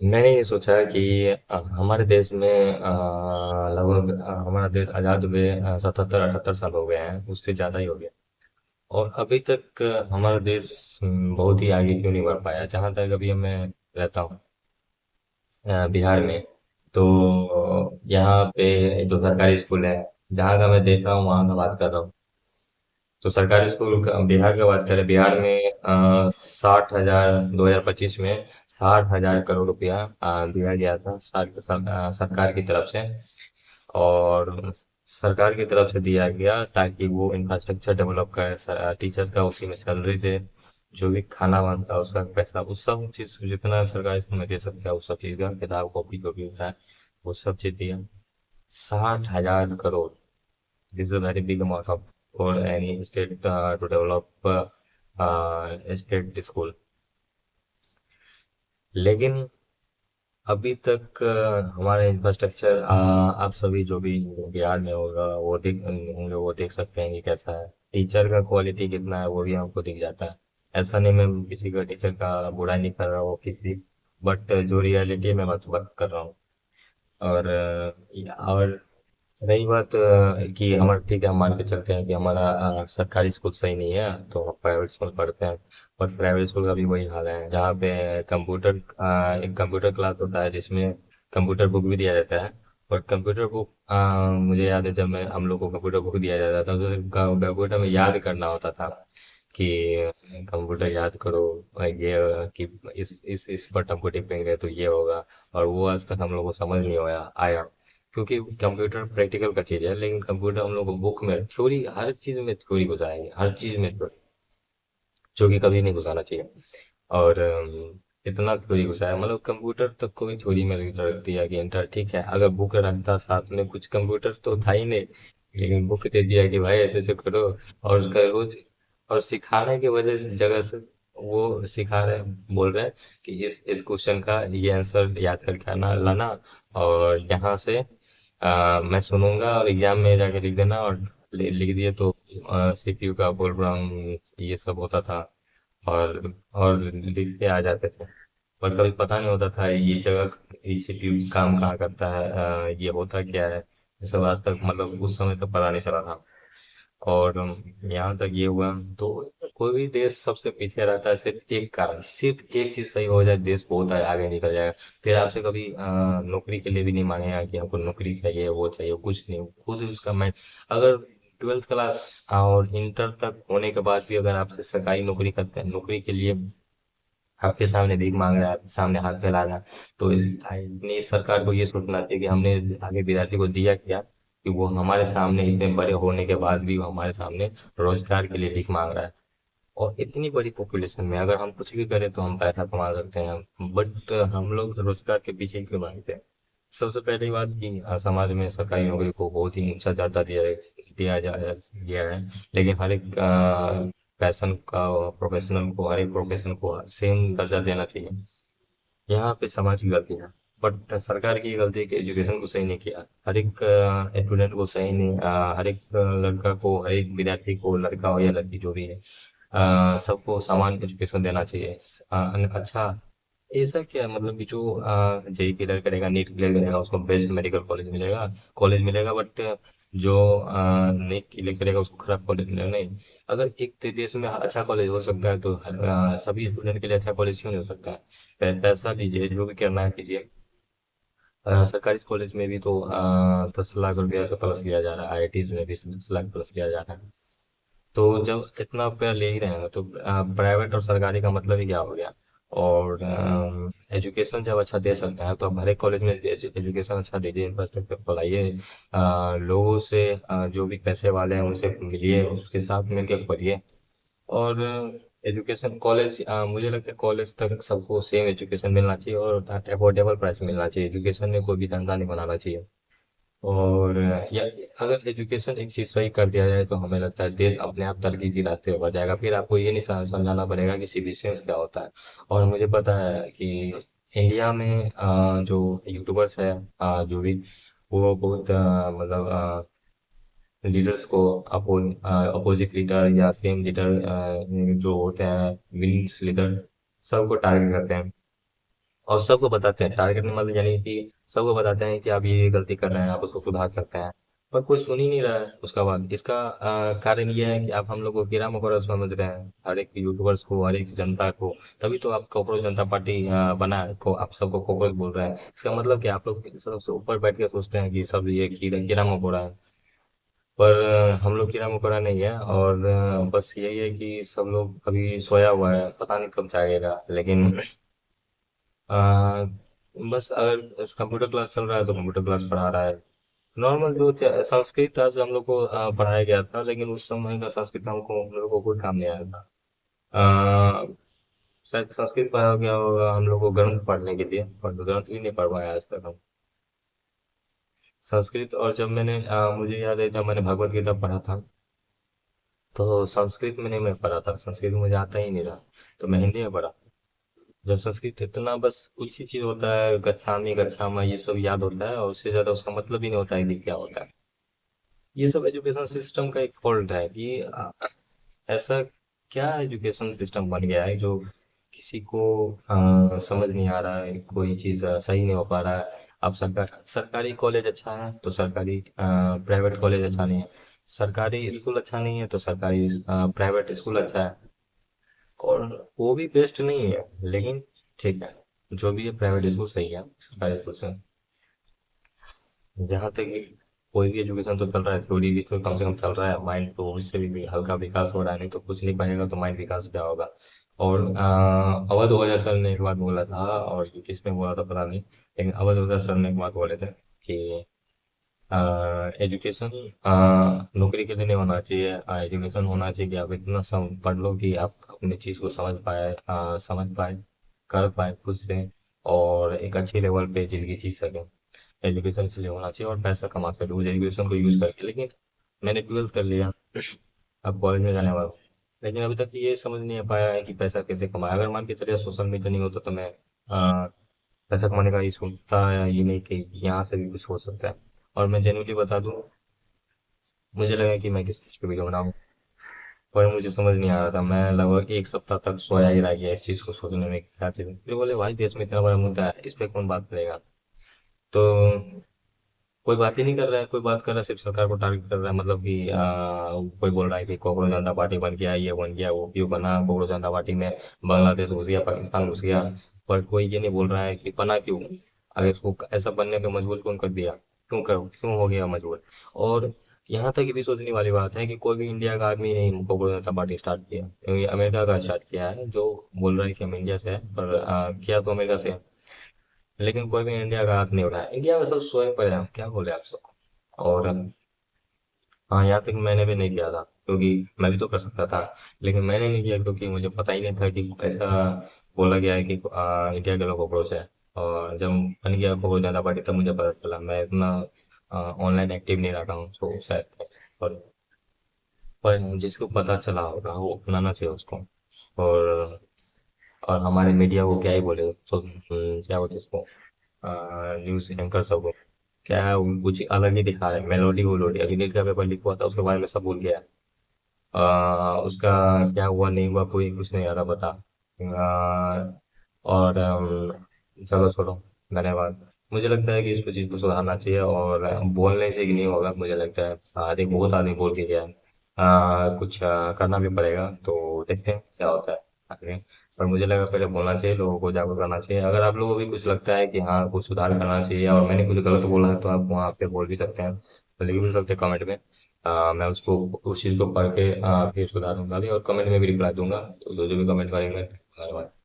मैंने ये सोचा कि हमारे देश में लगभग हमारा देश आज़ाद हुए 77-78 साल हो गए हैं, उससे ज़्यादा ही हो गया। और अभी तक हमारा देश बहुत ही आगे क्यों नहीं बढ़ पाया। जहाँ तक अभी मैं रहता हूँ बिहार में, तो यहाँ पे जो सरकारी स्कूल है, जहाँ का मैं देख रहा हूँ वहाँ का बात कर रहा हूँ। तो सरकारी स्कूल का बिहार का बात करें, बिहार में 60,000 2025 में 60,000 करोड़ रुपया दिया गया था सरकार की तरफ से। और सरकार की तरफ से दिया गया ताकि वो इंफ्रास्ट्रक्चर डेवलप करे, टीचर का उसी में सैलरी दे, जो भी खाना बनता है उसका पैसा, उस सब चीज जितना सरकारी स्कूल में दे सकता है उस सब चीज का, किताब कॉपी जो भी होता है वो सब चीज दिया। 60,000 crore, this is a very big amount of for any state to develop state school. लेकिन अभी तक हमारा इंफ्रास्ट्रक्चर, आप सभी जो भी बिहार में होगा वो देख होंगे, वो देख सकते हैं कि कैसा है। टीचर का क्वालिटी कितना है वो भी हमको दिख जाता है। ऐसा नहीं मैं किसी का टीचर का बुराई नहीं कर रहा हूँ किसी, बट जो रियलिटी है मैं बात कर रहा हूँ। और रही बात कि हमारा, ठीक है हम मान के चलते हैं कि हमारा सरकारी स्कूल सही नहीं है तो हम प्राइवेट स्कूल पढ़ते हैं। पर प्राइवेट स्कूल का भी वही हाल है, जहाँ पे कंप्यूटर एक कंप्यूटर क्लास होता है जिसमें कंप्यूटर बुक भी दिया जाता है। और कंप्यूटर बुक, मुझे याद है जब मैं हम लोग को कंप्यूटर बुक दिया जाता था तो कंप्यूटर में याद करना होता था कि कंप्यूटर याद करो, ये कि इस बटन को टिपेंगे तो ये होगा। और वो आज तक हम लोग को समझ नहीं आया, क्योंकि कंप्यूटर प्रैक्टिकल का चीज है। लेकिन कंप्यूटर हम लोग को बुक में थ्योरी, हर चीज में थ्योरी घुसाएंगे, हर चीज में थ्योरी, जो कि कभी नहीं घुसाना चाहिए। और इतना थ्योरी घुसाया, मतलब कंप्यूटर तक को भी थ्योरी में रख दिया कि इंटर, ठीक है अगर बुक रखता साथ में, कुछ कंप्यूटर तो था ही नहीं, लेकिन बुक दे दिया कि भाई ऐसे ऐसे करो और रोज। और सिखाने की वजह से, जगह से वो सिखा रहे हैं, बोल रहे हैं कि इस क्वेश्चन का ये आंसर याद करके आना लाना, और यहाँ से मैं सुनूंगा और एग्जाम में जाके लिख देना। और लिख दिए तो सीपीयू का फुल फॉर्म ये सब होता था, और लिख के आ जाते थे। पर कभी पता नहीं होता था ये जगह, ये सीपीयू काम कहाँ करता है, ये होता क्या है, ये सब आज तक, मतलब उस समय तक पता नहीं चला था। और यहाँ तक ये हुआ। तो कोई भी देश सबसे पीछे रहता है सिर्फ एक कारण, सिर्फ एक चीज सही हो जाए देश बहुत आगे निकल जाएगा। फिर आपसे कभी नौकरी के लिए भी नहीं मांगेगा कि हमको नौकरी चाहिए वो चाहिए, कुछ नहीं, खुद ही उसका माइंड। अगर ट्वेल्थ क्लास और इंटर तक होने के बाद भी अगर आपसे सरकारी नौकरी करते हैं, नौकरी के लिए आपके सामने भीख मांग रहा है, आपके सामने हाथ फैला रहा है, तो अपनी सरकार को ये सोचना चाहिए कि हमने आगे विद्यार्थी को दिया क्या, कि वो हमारे सामने इतने बड़े होने के बाद भी वो हमारे सामने रोजगार के लिए भीख मांग रहा है। और इतनी बड़ी पॉपुलेशन में अगर हम कुछ भी करें तो हम पैसा कमा सकते हैं, बट हम लोग रोजगार के पीछे क्यों भागते हैं। सबसे पहली बात कि समाज में सरकारी नौकरी को बहुत ही ऊंचा दर्जा दिया है। लेकिन हर एक पैशन का, प्रोफेशनल को, हर एक प्रोफेशन को सेम दर्जा देना चाहिए। यहाँ पे समाज की गलती है, बट सरकार की गलती है कि एजुकेशन को सही नहीं किया। हर एक स्टूडेंट को सही नहीं, हर एक लड़का को, हर एक विद्यार्थी को, लड़का हो या लड़की जो भी है, सबको समान एजुकेशन देना चाहिए। अच्छा, ऐसा क्या है, मतलब कि जो जेई क्लियर करेगा, नीट क्लियर करेगा, उसको बेस्ट मेडिकल कॉलेज मिलेगा, बट जो नीट क्लियर करेगा उसको खराब कॉलेज मिलेगा, नहीं। अगर एक देश में अच्छा कॉलेज हो सकता है तो सभी स्टूडेंट के लिए अच्छा कॉलेज क्यों नहीं हो सकता है। पैसा दीजिए, जो भी करना है कीजिए। सरकारी कॉलेज में भी तो 10 लाख रुपया से प्लस लिया जा रहा है, आईआईटीज में भी 10 लाख प्लस लिया जा रहा है। तो जब इतना रुपया ले ही रहे हैं तो प्राइवेट और सरकारी का मतलब ही क्या हो गया। और एजुकेशन जब अच्छा दे सकते हैं तो अब हर एक कॉलेज में एजुकेशन अच्छा दीजिए, इंफ्रास्ट्रक्चर बढ़ाइए, लोगों से, जो भी पैसे वाले हैं उनसे मिलिए, उसके साथ मिलकर पढ़िए। और एजुकेशन कॉलेज, मुझे लगता है कॉलेज तक सबको सेम एजुकेशन मिलना चाहिए और अफोर्डेबल प्राइस में मिलना चाहिए। एजुकेशन में कोई भी धंधा नहीं बनाना चाहिए। और या अगर एजुकेशन एक चीज सही कर दिया जाए तो हमें लगता है देश अपने आप तरक्की के रास्ते पर बढ़ जाएगा। फिर आपको ये नहीं समझाना पड़ेगा कि सिविलियंस क्या होता है। और मुझे पता है कि इंडिया में जो यूट्यूबर्स है, जो भी, वो बहुत मतलब लीडर्स को, अपोजिट लीडर या सेम लीडर जो होते हैं, विंग्स लीडर, सबको टारगेट करते हैं। और सबको बताते हैं, टारगेट में मतलब यानी कि सबको बताते हैं कि आप ये गलती कर रहे हैं, आप उसको सुधार सकते हैं। पर कोई सुन ही नहीं रहा है उसका बात। इसका कारण ये है कि आप हम लोग को कीड़ा मकोड़ा समझ रहे हैं, हर एक यूट्यूबर्स को, हर एक जनता को। तभी तो आप कॉकरोच जनता पार्टी बना को आप सबको कॉकरोच बोल रहे हैं। इसका मतलब कि आप लोग सबसे ऊपर बैठ के सोचते हैं कि सब ये कीड़ा कीड़ा मकोड़ा है। पर हम लोग कीड़ा मकोड़ा नहीं है। और बस यही है कि सब लोग अभी सोया हुआ है, पता नहीं कब जागेगा। लेकिन अ, बस अगर कंप्यूटर क्लास चल रहा है तो कंप्यूटर क्लास पढ़ा रहा है। नॉर्मल जो संस्कृत था जो हम लोग को पढ़ाया गया था, लेकिन उस समय का संस्कृत हमको हम लोग को कोई काम नहीं आया था। अ, शायद संस्कृत पढ़ा गया होगा हम लोग को ग्रंथ पढ़ने के लिए, पर ग्रंथ भी नहीं पढ़ पाया आज तक हम संस्कृत। और जब मुझे याद है जब मैंने भगवत गीता पढ़ा था, तो संस्कृत में नहीं मैं पढ़ा था, संस्कृत मुझे आता ही नहीं था। तो मैं हिंदी में पढ़ा। जब संस्कृत इतना बस कुछ ही चीज होता है, गच्छामि गच्छामि ये सब याद होता है, और उससे ज्यादा उसका मतलब ही नहीं होता है कि क्या होता है। ये सब एजुकेशन सिस्टम का एक फॉल्ट है कि ऐसा क्या एजुकेशन सिस्टम बन गया है जो किसी को समझ नहीं आ रहा है, कोई चीज सही नहीं हो पा रहा है। अब सरकारी कॉलेज अच्छा है तो सरकारी, प्राइवेट कॉलेज अच्छा नहीं है। सरकारी स्कूल अच्छा नहीं है तो सरकारी प्राइवेट स्कूल अच्छा है। और वो भी बेस्ट नहीं है, लेकिन ठीक है, जो भी है प्राइवेट स्कूल सही है सरकारी स्कूल से। जहाँ तक कि कोई भी एजुकेशन तो चल रहा है, थ्योरी भी तो कम से कम चल रहा है, माइंड तो उससे भी हल्का विकास हो रहा है। नहीं तो कुछ नहीं पढ़ेगा तो माइंड विकास क्या होगा। और अवध ओझा सर ने एक बात बोला था, और किसने बोला था पता नहीं, लेकिन अवध ओझा सर ने एक बात बोले थे कि एजुकेशन नौकरी के लिए नहीं होना चाहिए। एजुकेशन होना चाहिए कि आप इतना पढ़ लो कि आप अपनी चीज को समझ पाए, कर पाए खुद से, और एक अच्छी लेवल पे जिंदगी जी सके। एजुकेशन इसलिए होना चाहिए और पैसा कमा सके उस एजुकेशन को यूज करके। लेकिन मैंने ट्वेल्थ कर लिया, अब कॉलेज में जाने वाला हूँ, लेकिन अभी तक ये समझ नहीं आ पाया है कि पैसा कैसे कमाए। अगर मान के चलिए सोशल मीडिया नहीं होता तो मैं पैसा कमाने का ये सोचता है, ये नहीं कि यहाँ से भी कुछ हो सकता है। और मैं जेन्युइनली बता दूं, मुझे लगा कि मैं किस चीज़ पे वीडियो बनाऊं, पर मुझे समझ नहीं आ रहा था। मैं लगभग एक सप्ताह तक सोया ही रह गया इस चीज़ को सोचने में कि क्या चीज़। फिर बोले भाई देश में इतना बड़ा मुद्दा है, इस पे कौन बात करेगा। तो कोई बात ही नहीं कर रहा है, कोई बात कर रहा है सिर्फ सरकार को टारगेट कर रहा है। मतलब कि कोई बोल रहा है कि कॉकरोच जनता पार्टी बन गया, ये बन गया, वो क्यों बना कॉकरोच जनता पार्टी में, बांग्लादेश घुस गया, पाकिस्तान घुस गया। पर कोई ये नहीं बोल रहा है कि बना क्यों, अगर उसको ऐसा बनने पे मजबूर कौन कर दिया, क्यों हो गया मजबूर। और यहाँ तक ये भी सोचने वाली बात है कि कोई भी इंडिया का आदमी नहीं कॉकरोच जनता पार्टी स्टार्ट किया, क्योंकि अमेरिका का स्टार्ट किया है, जो बोल रहा है कि हम इंडिया से है, पर किया तो अमेरिका से है। लेकिन कोई भी इंडिया का हाथ नहीं उठाया, इंडिया में सब सोए पड़े हैं, क्या बोले आप सब। और हाँ, यहाँ तक मैंने भी नहीं किया था, क्योंकि मैं भी तो कर सकता था, लेकिन मैंने नहीं किया क्योंकि मुझे पता ही नहीं था कि ऐसा बोला गया है कि इंडिया के लोग कॉकरोच है। और जब बन गया कॉकरोच जनता पार्टी तब मुझे पता चला। मैं इतना ऑनलाइन एक्टिव नहीं रहा हूँ तो शायद। पर पर जिसको पता चला होगा वो अपनाना चाहिए उसको। और और हमारे मीडिया को क्या ही बोले, तो क्या बोलते इसको, न्यूज एंकर सब क्या है, वो कुछ अलग ही दिखा रहे हैं, मेलोडी वोलोडी। अभी नीट का पेपर लीक हुआ था, उसके बारे में सब भूल गया है। उसका क्या हुआ नहीं हुआ कोई कुछ नहीं आता पता। और चलो छोड़ो, धन्यवाद। मुझे लगता है कि इस चीज को सुधारना चाहिए, और बोलने से कि नहीं होगा। मुझे लगता है अधिक बहुत आदमी बोल के गया है, कुछ करना भी पड़ेगा, तो देखते हैं क्या होता है आगे। पर मुझे लगा पहले बोलना चाहिए, लोगों को जागरूक करना चाहिए। अगर आप लोगों को भी कुछ लगता है कि हाँ कुछ सुधार करना चाहिए और मैंने कुछ गलत बोला है, तो आप वहाँ पे बोल भी सकते हैं, तो लिख भी सकते हैं कमेंट में। मैं उसको उस चीज़ को पढ़ के फिर सुधारूंगा भी, और कमेंट में भी रिप्लाई दूंगा। तो जो जो भी कमेंट करेंगे, धन्यवाद।